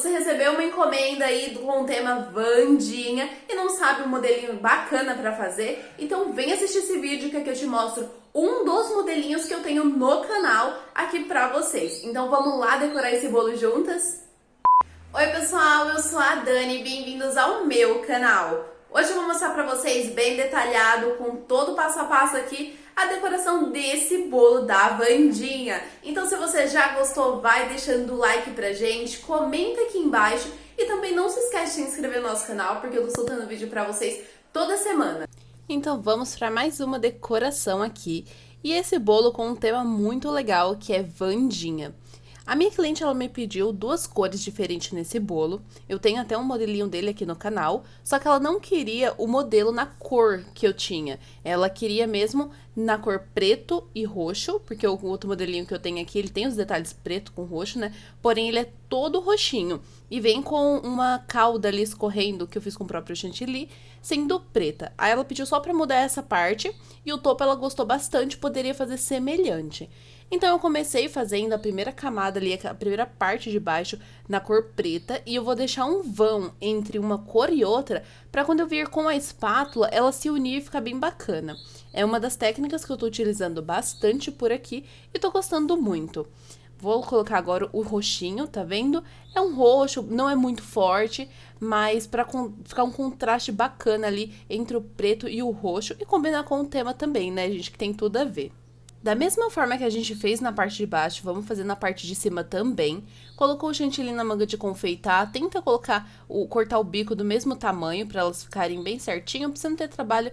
Você recebeu uma encomenda aí com o tema Wandinha e não sabe um modelinho bacana para fazer? Então vem assistir esse vídeo que aqui eu te mostro um dos modelinhos que eu tenho no canal aqui pra vocês. Então vamos lá decorar esse bolo juntas? Oi pessoal, eu sou a Dani, bem-vindos ao meu canal. Hoje eu vou mostrar pra vocês bem detalhado, com todo o passo a passo aqui, a decoração desse bolo da Wandinha. Então se você já gostou, vai deixando o like pra gente, comenta aqui embaixo e também não se esquece de se inscrever no nosso canal, porque eu tô soltando vídeo pra vocês toda semana. Então vamos para mais uma decoração aqui, e esse bolo com um tema muito legal que é Wandinha. A minha cliente, ela me pediu duas cores diferentes nesse bolo. Eu tenho até um modelinho dele aqui no canal, só que ela não queria o modelo na cor que eu tinha. Ela queria mesmo na cor preto e roxo, porque o outro modelinho que eu tenho aqui, ele tem os detalhes preto com roxo, né? Porém, ele é todo roxinho e vem com uma cauda ali escorrendo, que eu fiz com o próprio chantilly, sendo preta. Aí ela pediu só pra mudar essa parte, e o topo ela gostou bastante, poderia fazer semelhante. Então eu comecei fazendo a primeira camada ali, a primeira parte de baixo na cor preta, e eu vou deixar um vão entre uma cor e outra, pra quando eu vir com a espátula, ela se unir e ficar bem bacana. É uma das técnicas que eu tô utilizando bastante por aqui e tô gostando muito. Vou colocar agora o roxinho, tá vendo? É um roxo, não é muito forte, mas pra ficar um contraste bacana ali entre o preto e o roxo e combinar com o tema também, né, gente, que tem tudo a ver. Da mesma forma que a gente fez na parte de baixo, vamos fazer na parte de cima também. Colocou o chantilly na manga de confeitar, tenta cortar o bico do mesmo tamanho para elas ficarem bem certinho, pra você não ter trabalho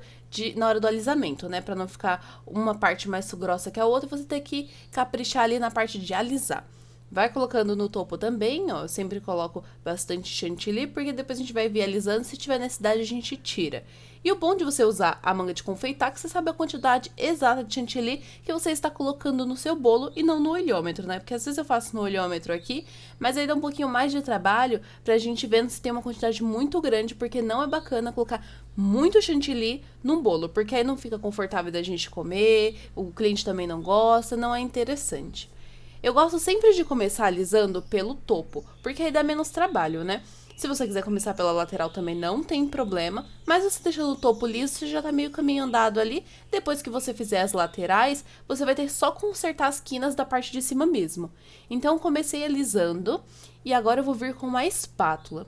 na hora do alisamento, né? Para não ficar uma parte mais grossa que a outra, você tem que caprichar ali na parte de alisar. Vai colocando no topo também, ó, eu sempre coloco bastante chantilly, porque depois a gente vai vir alisando, se tiver necessidade a gente tira. E o bom de você usar a manga de confeitar é que você sabe a quantidade exata de chantilly que você está colocando no seu bolo e não no olhômetro, né? Porque às vezes eu faço no olhômetro aqui, mas aí dá um pouquinho mais de trabalho pra gente vendo se tem uma quantidade muito grande, porque não é bacana colocar muito chantilly num bolo, porque aí não fica confortável da gente comer, o cliente também não gosta, não é interessante. Eu gosto sempre de começar alisando pelo topo, porque aí dá menos trabalho, né? Se você quiser começar pela lateral também não tem problema, mas você deixando o topo liso, você já tá meio caminho andado ali. Depois que você fizer as laterais, você vai ter só consertar as quinas da parte de cima mesmo. Então, comecei alisando e agora eu vou vir com uma espátula.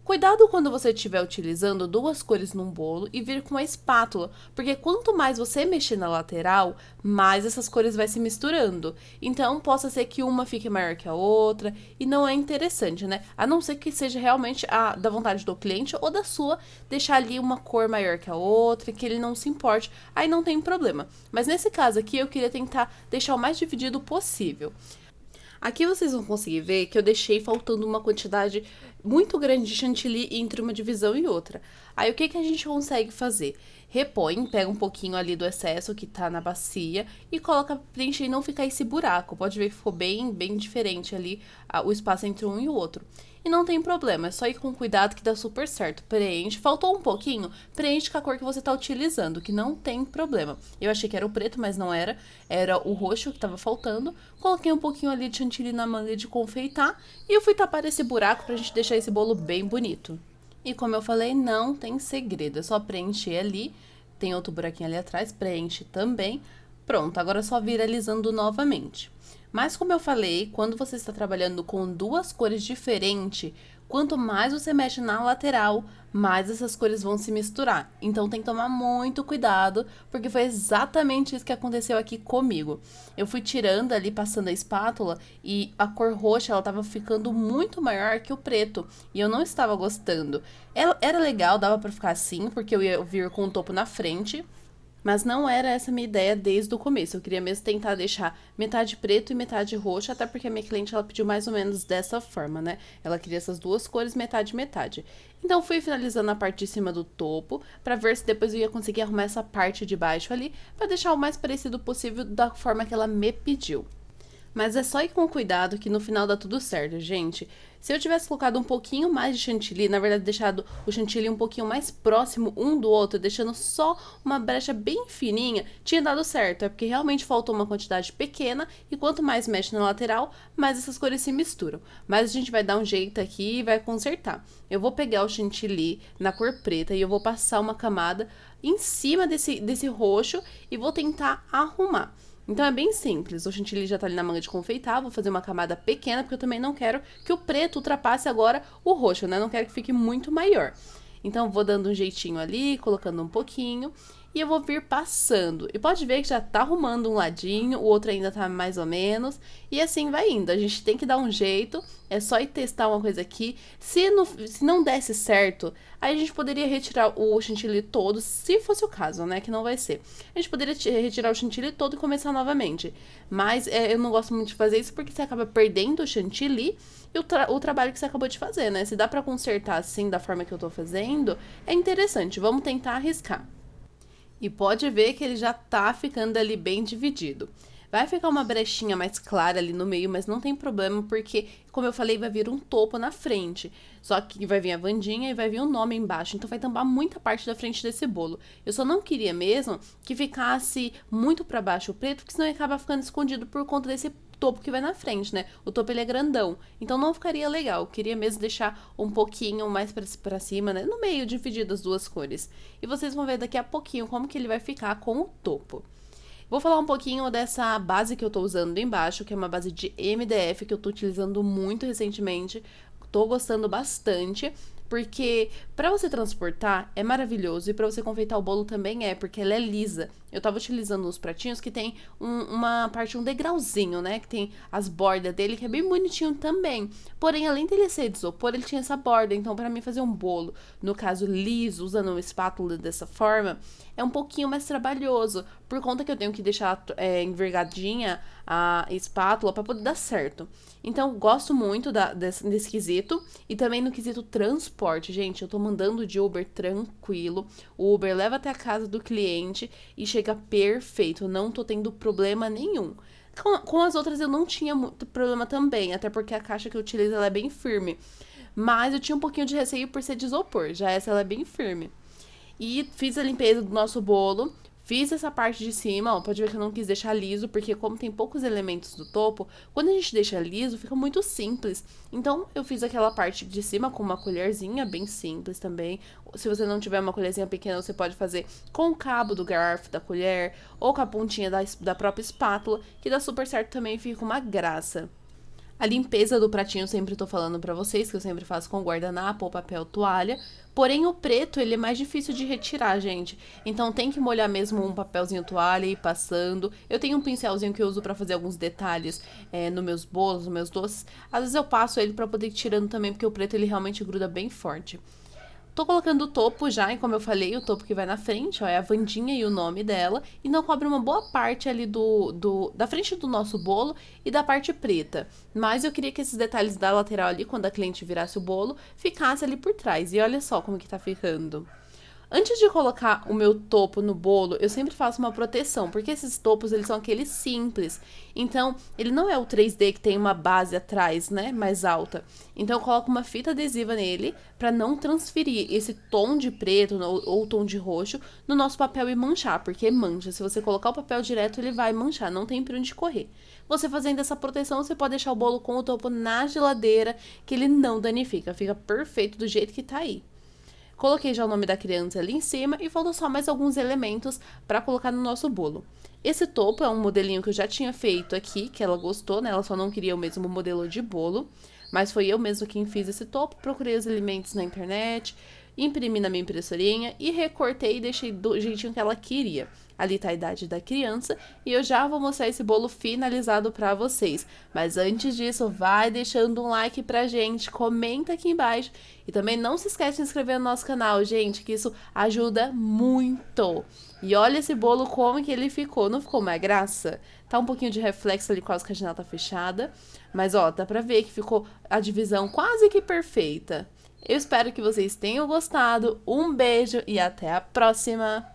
Cuidado quando você estiver utilizando duas cores num bolo e vir com a espátula, porque quanto mais você mexer na lateral, mais essas cores vai se misturando. Então, possa ser que uma fique maior que a outra e não é interessante, né? A não ser que seja realmente da vontade do cliente ou da sua, deixar ali uma cor maior que a outra, que ele não se importe, aí não tem problema. Mas nesse caso aqui, eu queria tentar deixar o mais dividido possível. Aqui vocês vão conseguir ver que eu deixei faltando uma quantidade muito grande de chantilly entre uma divisão e outra. Aí o que a gente consegue fazer? Repõe, pega um pouquinho ali do excesso que tá na bacia e coloca pra preencher e não ficar esse buraco. Pode ver que ficou bem diferente ali o espaço entre um e o outro. E não tem problema, é só ir com cuidado que dá super certo. Preenche, faltou um pouquinho, preenche com a cor que você tá utilizando, que não tem problema. Eu achei que era o preto, mas não era, era o roxo que tava faltando. Coloquei um pouquinho ali de chantilly na manga de confeitar e eu fui tapar esse buraco pra gente deixar esse bolo bem bonito. E como eu falei, não tem segredo, é só preencher ali, tem outro buraquinho ali atrás, preenche também. Pronto, agora é só vir alisando novamente. Mas como eu falei, quando você está trabalhando com duas cores diferentes, quanto mais você mexe na lateral, mais essas cores vão se misturar. Então tem que tomar muito cuidado, porque foi exatamente isso que aconteceu aqui comigo. Eu fui tirando ali, passando a espátula, e a cor roxa, ela tava ficando muito maior que o preto, e eu não estava gostando. Era legal, dava pra ficar assim, porque eu ia vir com o topo na frente, mas não era essa a minha ideia desde o começo. Eu queria mesmo tentar deixar metade preto e metade roxo, até porque a minha cliente, ela pediu mais ou menos dessa forma, né? Ela queria essas duas cores, metade metade. Então, fui finalizando a parte de cima do topo, pra ver se depois eu ia conseguir arrumar essa parte de baixo ali, pra deixar o mais parecido possível da forma que ela me pediu. Mas é só ir com cuidado que no final dá tudo certo, gente. Se eu tivesse colocado um pouquinho mais de chantilly, na verdade deixado o chantilly um pouquinho mais próximo um do outro, deixando só uma brecha bem fininha, tinha dado certo. É porque realmente faltou uma quantidade pequena e quanto mais mexe na lateral, mais essas cores se misturam. Mas a gente vai dar um jeito aqui e vai consertar. Eu vou pegar o chantilly na cor preta e eu vou passar uma camada em cima desse roxo e vou tentar arrumar. Então é bem simples, o chantilly já tá ali na manga de confeitar, vou fazer uma camada pequena, porque eu também não quero que o preto ultrapasse agora o roxo, né? Não quero que fique muito maior. Então vou dando um jeitinho ali, colocando um pouquinho, e eu vou vir passando. E pode ver que já tá arrumando um ladinho, o outro ainda tá mais ou menos, e assim vai indo. A gente tem que dar um jeito, é só ir testar uma coisa aqui. Se não desse certo, aí a gente poderia retirar o chantilly todo, se fosse o caso, né, que não vai ser. A gente poderia retirar o chantilly todo e começar novamente. Mas eu não gosto muito de fazer isso, porque você acaba perdendo o chantilly e o trabalho que você acabou de fazer, né? Se dá pra consertar assim, da forma que eu tô fazendo, é interessante. Vamos tentar arriscar. E pode ver que ele já tá ficando ali bem dividido. Vai ficar uma brechinha mais clara ali no meio, mas não tem problema, porque, como eu falei, vai vir um topo na frente. Só que vai vir a Wandinha e vai vir o nome embaixo, então vai tampar muita parte da frente desse bolo. Eu só não queria mesmo que ficasse muito pra baixo o preto, porque senão ia acabar ficando escondido por conta desse topo que vai na frente, né? O topo ele é grandão, então não ficaria legal. Eu queria mesmo deixar um pouquinho mais pra cima, né? No meio, dividido as duas cores. E vocês vão ver daqui a pouquinho como que ele vai ficar com o topo. Vou falar um pouquinho dessa base que eu tô usando embaixo, que é uma base de MDF que eu tô utilizando muito recentemente. Tô gostando bastante, porque pra você transportar é maravilhoso e pra você confeitar o bolo também porque ela é lisa. Eu tava utilizando uns pratinhos que tem uma parte, um degrauzinho, né, que tem as bordas dele, que é bem bonitinho também. Porém, além dele ser de isopor, ele tinha essa borda, então pra mim fazer um bolo, no caso liso, usando uma espátula dessa forma, é um pouquinho mais trabalhoso, por conta que eu tenho que deixar envergadinha a espátula pra poder dar certo. Então, gosto muito desse quesito, e também no quesito transporte, gente, eu tô mandando de Uber tranquilo, o Uber leva até a casa do cliente e chega perfeito, não tô tendo problema nenhum. Com as outras eu não tinha muito problema também, até porque a caixa que eu utilizo ela é bem firme, mas eu tinha um pouquinho de receio por ser de isopor, já essa ela é bem firme. E fiz a limpeza do nosso bolo, fiz essa parte de cima, ó, pode ver que eu não quis deixar liso, porque como tem poucos elementos do topo, quando a gente deixa liso, fica muito simples. Então, eu fiz aquela parte de cima com uma colherzinha, bem simples também. Se você não tiver uma colherzinha pequena, você pode fazer com o cabo do garfo da colher, ou com a pontinha da própria espátula, que dá super certo também e fica uma graça. A limpeza do pratinho eu sempre tô falando pra vocês, que eu sempre faço com guardanapo ou papel toalha. Porém, o preto, ele é mais difícil de retirar, gente. Então, tem que molhar mesmo um papelzinho toalha e ir passando. Eu tenho um pincelzinho que eu uso pra fazer alguns detalhes nos meus bolos, nos meus doces. Às vezes eu passo ele pra poder ir tirando também, porque o preto, ele realmente gruda bem forte. Tô colocando o topo já, e como eu falei, o topo que vai na frente, ó, é a Wandinha e o nome dela. E não cobre uma boa parte ali da frente do nosso bolo e da parte preta. Mas eu queria que esses detalhes da lateral ali, quando a cliente virasse o bolo, ficasse ali por trás. E olha só como que tá ficando. Antes de colocar o meu topo no bolo, eu sempre faço uma proteção, porque esses topos, eles são aqueles simples. Então, ele não é o 3D que tem uma base atrás, né, mais alta. Então, eu coloco uma fita adesiva nele, pra não transferir esse tom de preto ou tom de roxo no nosso papel e manchar, porque mancha. Se você colocar o papel direto, ele vai manchar, não tem pra onde correr. Você fazendo essa proteção, você pode deixar o bolo com o topo na geladeira, que ele não danifica, fica perfeito do jeito que tá aí. Coloquei já o nome da criança ali em cima e faltam só mais alguns elementos para colocar no nosso bolo. Esse topo é um modelinho que eu já tinha feito aqui, que ela gostou, né? Ela só não queria o mesmo modelo de bolo, mas foi eu mesmo quem fiz esse topo. Procurei os elementos na internet, imprimi na minha impressorinha e recortei e deixei do jeitinho que ela queria. Ali tá a idade da criança e eu já vou mostrar esse bolo finalizado pra vocês. Mas antes disso, vai deixando um like pra gente, comenta aqui embaixo. E também não se esquece de se inscrever no nosso canal, gente, que isso ajuda muito. E olha esse bolo como que ele ficou, não ficou uma graça? Tá um pouquinho de reflexo ali, quase que a janela tá fechada. Mas ó, dá pra ver que ficou a divisão quase que perfeita. Eu espero que vocês tenham gostado, um beijo e até a próxima!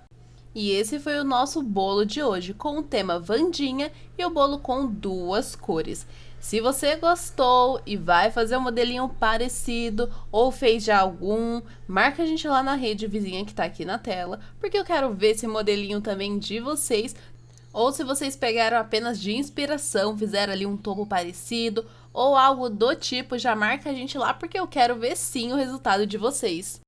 E esse foi o nosso bolo de hoje, com o tema Wandinha e o bolo com duas cores. Se você gostou e vai fazer um modelinho parecido ou fez já algum, marca a gente lá na rede vizinha que tá aqui na tela, porque eu quero ver esse modelinho também de vocês. Ou se vocês pegaram apenas de inspiração, fizeram ali um topo parecido ou algo do tipo, já marca a gente lá porque eu quero ver sim o resultado de vocês.